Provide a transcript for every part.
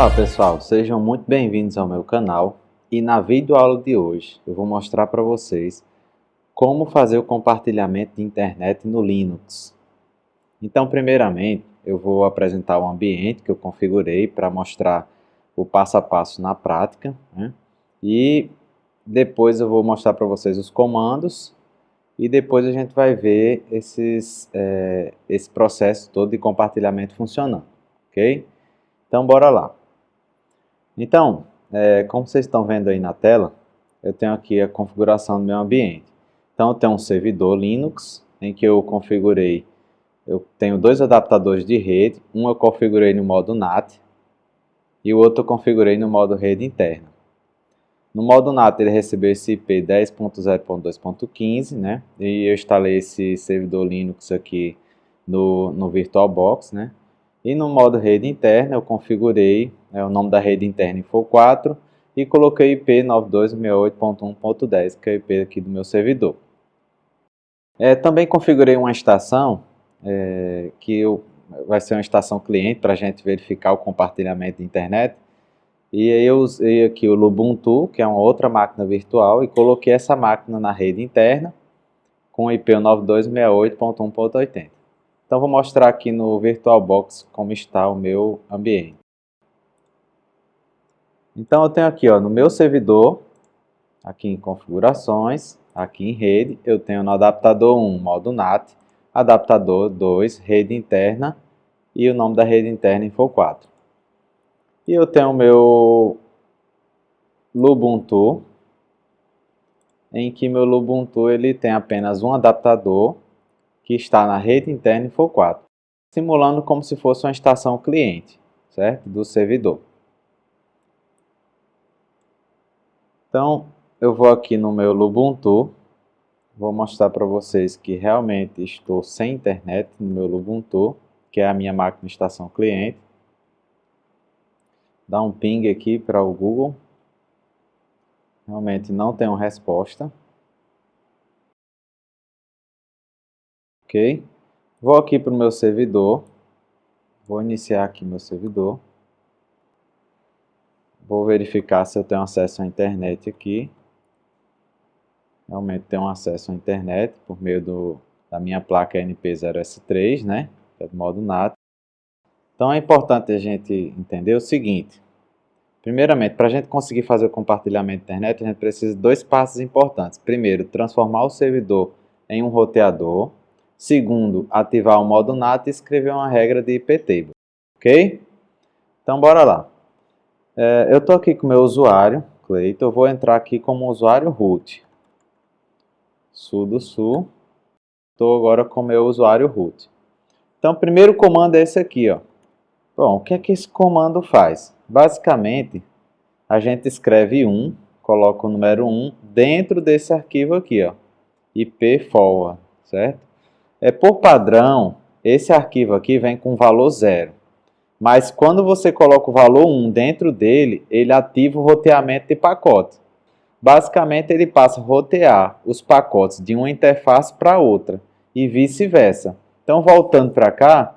Olá pessoal, sejam muito bem-vindos ao meu canal e na videoaula de hoje eu vou mostrar para vocês como fazer o compartilhamento de internet no Linux. Então primeiramente eu vou apresentar o ambiente que eu configurei para mostrar o passo a passo na prática, né? E depois eu vou mostrar para vocês os comandos e depois a gente vai ver esse processo todo de compartilhamento funcionando, ok? Então bora lá. Então, como vocês estão vendo aí na tela, eu tenho aqui a configuração do meu ambiente. Então eu tenho um servidor Linux, em que eu configurei, eu tenho dois adaptadores de rede, um eu configurei no modo NAT e o outro eu configurei no modo rede interna. No modo NAT ele recebeu esse IP 10.0.2.15, né? E eu instalei esse servidor Linux aqui no VirtualBox, né? E no modo rede interna eu configurei o nome da rede interna Info4 e coloquei IP 9268.1.10, que é o IP aqui do meu servidor. Também configurei uma estação vai ser uma estação cliente para a gente verificar o compartilhamento de internet. E aí eu usei aqui o Lubuntu, que é uma outra máquina virtual, e coloquei essa máquina na rede interna com o IP 9268.1.80. Então vou mostrar aqui no VirtualBox como está o meu ambiente. Então eu tenho aqui no meu servidor, aqui em configurações, aqui em rede, eu tenho no adaptador 1 modo NAT, adaptador 2 rede interna e o nome da rede interna Info4. E eu tenho o meu Lubuntu, em que meu Lubuntu ele tem apenas um adaptador que está na rede interna Info4, simulando como se fosse uma estação cliente, certo? Do servidor. Então, eu vou aqui no meu Lubuntu, vou mostrar para vocês que realmente estou sem internet no meu Lubuntu, que é a minha máquina estação cliente. Dá um ping aqui para o Google. Realmente não tenho resposta. Ok? Vou aqui para o meu servidor. Vou iniciar aqui meu servidor. Vou verificar se eu tenho acesso à internet aqui. Realmente tenho acesso à internet por meio da minha placa NP0S3, né? Que é do modo NAT. Então é importante a gente entender o seguinte. Primeiramente, para a gente conseguir fazer o compartilhamento da internet, a gente precisa de dois passos importantes. Primeiro, transformar o servidor em um roteador. Segundo, ativar o modo NAT e escrever uma regra de iptable. Ok? Então, bora lá. Eu estou aqui com o meu usuário, Cleiton. Eu vou entrar aqui como usuário root. Sudo su. Estou agora com o meu usuário root. Então, o primeiro comando é esse aqui, ó. Bom, o que é que esse comando faz? Basicamente, a gente escreve 1, coloca o número 1 dentro desse arquivo aqui, ó, ipforward, certo? Por padrão, esse arquivo aqui vem com valor 0. Mas quando você coloca o valor 1 dentro dele, ele ativa o roteamento de pacote. Basicamente, ele passa a rotear os pacotes de uma interface para outra e vice-versa. Então, voltando para cá,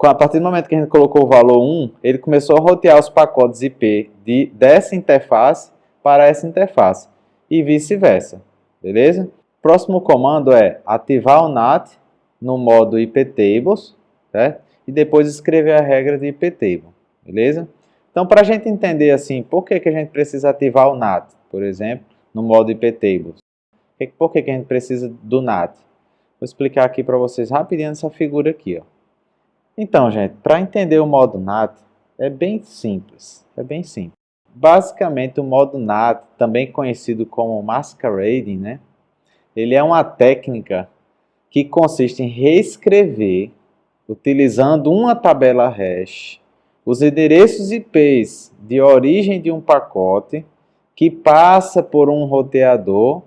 a partir do momento que a gente colocou o valor 1, ele começou a rotear os pacotes IP dessa interface para essa interface e vice-versa, beleza? Próximo comando é ativar o NAT no modo iptables, certo? E depois escrever a regra de iptable, beleza? Então, para a gente entender assim, por que a gente precisa ativar o NAT, por exemplo, no modo iptables? Por que a gente precisa do NAT? Vou explicar aqui para vocês rapidinho essa figura aqui, ó. Então, gente, para entender o modo NAT, é bem simples, Basicamente, o modo NAT, também conhecido como masquerading, né? Ele é uma técnica que consiste em reescrever, utilizando uma tabela hash, os endereços IPs de origem de um pacote que passa por um roteador,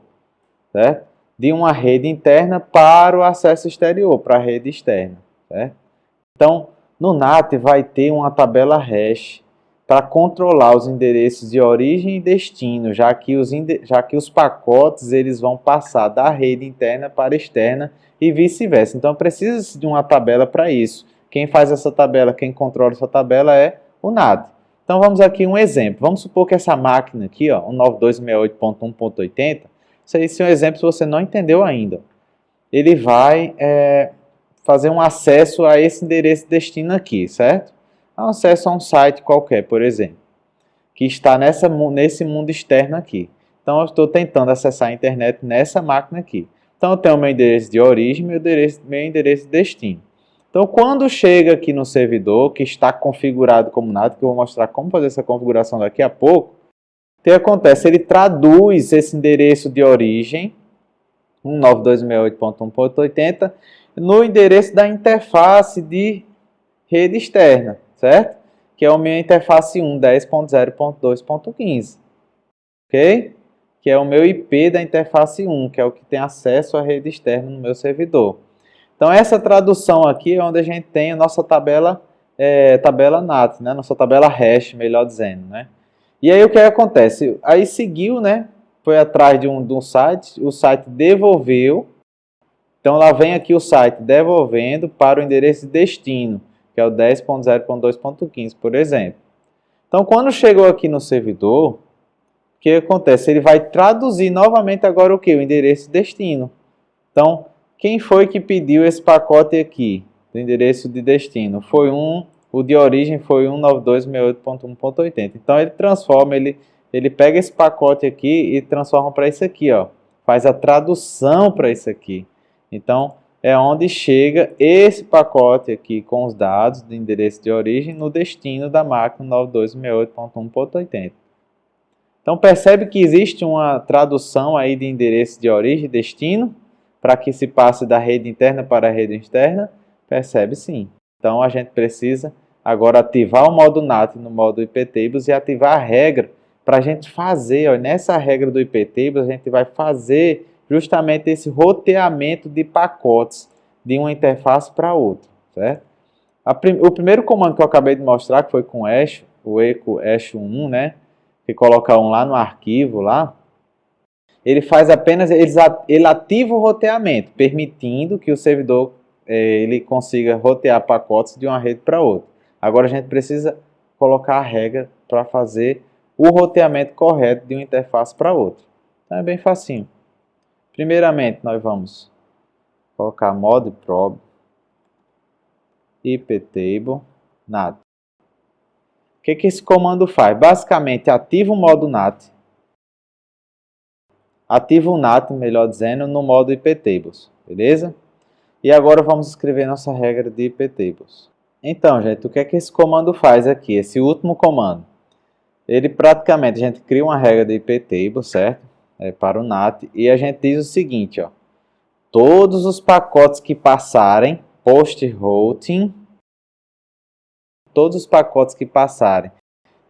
certo? De uma rede interna para o acesso exterior, para a rede externa, certo? Então, no NAT vai ter uma tabela hash para controlar os endereços de origem e destino, já que os pacotes eles vão passar da rede interna para externa e vice-versa. Então, precisa de uma tabela para isso. Quem faz essa tabela, quem controla essa tabela é o NAT. Então vamos aqui um exemplo. Vamos supor que essa máquina aqui, ó, 192.68.1.80, isso aí é um exemplo se você não entendeu ainda. Ele vai fazer um acesso a esse endereço destino aqui, certo? Um acesso a um site qualquer, por exemplo, que está nesse mundo externo aqui. Então eu estou tentando acessar a internet nessa máquina aqui. Então eu tenho meu endereço de origem e meu endereço de destino. Então, quando chega aqui no servidor, que está configurado como NAT, que eu vou mostrar como fazer essa configuração daqui a pouco, o que acontece? Ele traduz esse endereço de origem, 192.68.1.80, no endereço da interface de rede externa, certo? Que é a minha interface 1, 10.0.2.15, ok? Que é o meu IP da interface 1, que é o que tem acesso à rede externa no meu servidor. Então, essa tradução aqui é onde a gente tem a nossa tabela NAT, né? Nossa tabela hash, melhor dizendo, né? E aí, o que acontece? Aí seguiu, né? Foi atrás de um site, o site devolveu. Então, lá vem aqui o site devolvendo para o endereço de destino, que é o 10.0.2.15, por exemplo. Então, quando chegou aqui no servidor, o que acontece? Ele vai traduzir novamente agora o que? O endereço de destino. Então, quem foi que pediu esse pacote aqui, do endereço de destino? O de origem foi 192.68.1.80. Então, ele transforma, ele pega esse pacote aqui e transforma para isso aqui, ó. Faz a tradução para isso aqui. Então, é onde chega esse pacote aqui com os dados do endereço de origem no destino da máquina 92.68.1.80. Então, percebe que existe uma tradução aí de endereço de origem e destino para que se passe da rede interna para a rede externa? Percebe sim. Então, a gente precisa agora ativar o modo NAT no modo IPTables e ativar a regra para a gente fazer, ó, nessa regra do IPTables, a gente vai fazer justamente esse roteamento de pacotes de uma interface para outra, certo? O primeiro comando que eu acabei de mostrar, que foi com o echo echo1, né? Que coloca um lá no arquivo, lá, ele faz apenas, ele ativa o roteamento, permitindo que o servidor ele consiga rotear pacotes de uma rede para outra. Agora a gente precisa colocar a regra para fazer o roteamento correto de uma interface para outra. Então é bem facinho. Primeiramente, nós vamos colocar modprob iptable NAT. O que esse comando faz? Basicamente, ativa o modo NAT. Ativa o NAT, melhor dizendo, no modo IPTables, beleza? E agora vamos escrever nossa regra de IPTables. Então, gente, o que esse comando faz aqui? Esse último comando. Ele praticamente, a gente cria uma regra de IPTables, certo? Para o NAT. E a gente diz o seguinte, ó. Todos os pacotes que passarem post-routing, todos os pacotes que passarem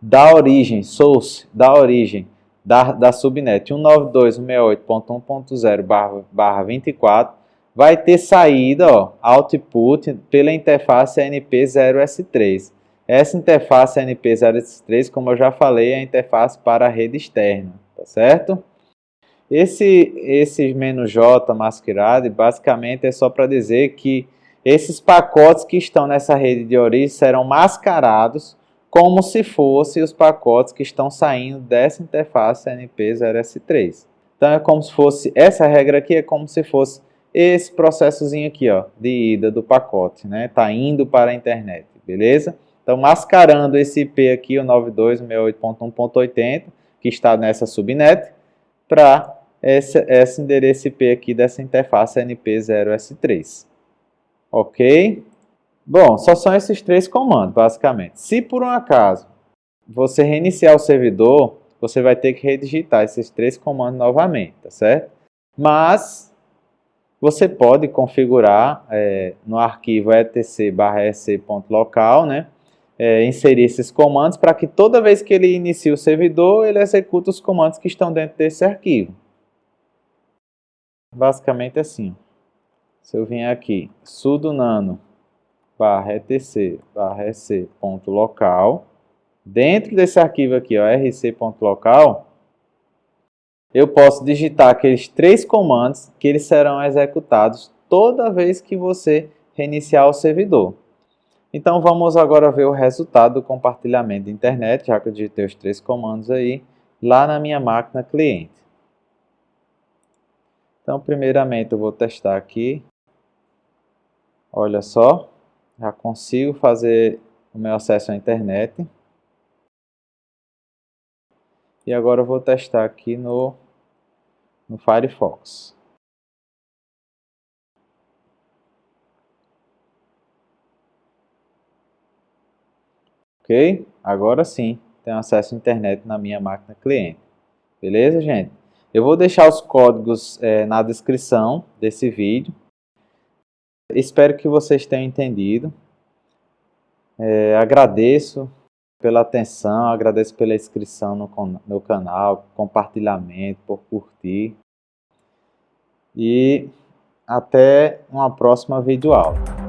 da origem, source, da origem, da subnet 192.168.1.0/24 vai ter saída, ó, output pela interface ANP0S3. Essa interface ANP0S3, como eu já falei, é a interface para a rede externa, tá certo? Esse "-j" masquerade basicamente é só para dizer que esses pacotes que estão nessa rede de origem serão mascarados como se fossem os pacotes que estão saindo dessa interface ANP0S3. Então é como se fosse, essa regra aqui é como se fosse esse processozinho aqui, ó, de ida do pacote, né? Tá indo para a internet, beleza? Então mascarando esse IP aqui, o 92.168.1.80, que está nessa subnet, para esse endereço IP aqui dessa interface ANP0S3. Ok? Bom, só são esses três comandos, basicamente. Se por um acaso você reiniciar o servidor, você vai ter que redigitar esses três comandos novamente, tá certo? Mas você pode configurar no arquivo etc/sc.local, né? Inserir esses comandos para que toda vez que ele inicie o servidor, ele execute os comandos que estão dentro desse arquivo. Basicamente assim. Se eu vier aqui, sudo nano /etc/sc.local, dentro desse arquivo aqui, ó, rc.local, eu posso digitar aqueles três comandos que eles serão executados toda vez que você reiniciar o servidor. Então vamos agora ver o resultado do compartilhamento de internet, já que eu digitei os 3 comandos aí, lá na minha máquina cliente. Então primeiramente eu vou testar aqui. Olha só, já consigo fazer o meu acesso à internet. E agora eu vou testar aqui no Firefox. Ok? Agora sim, tenho acesso à internet na minha máquina cliente. Beleza, gente? Eu vou deixar os códigos na descrição desse vídeo. Espero que vocês tenham entendido. Agradeço pela atenção, agradeço pela inscrição no canal, compartilhamento, por curtir. E até uma próxima videoaula.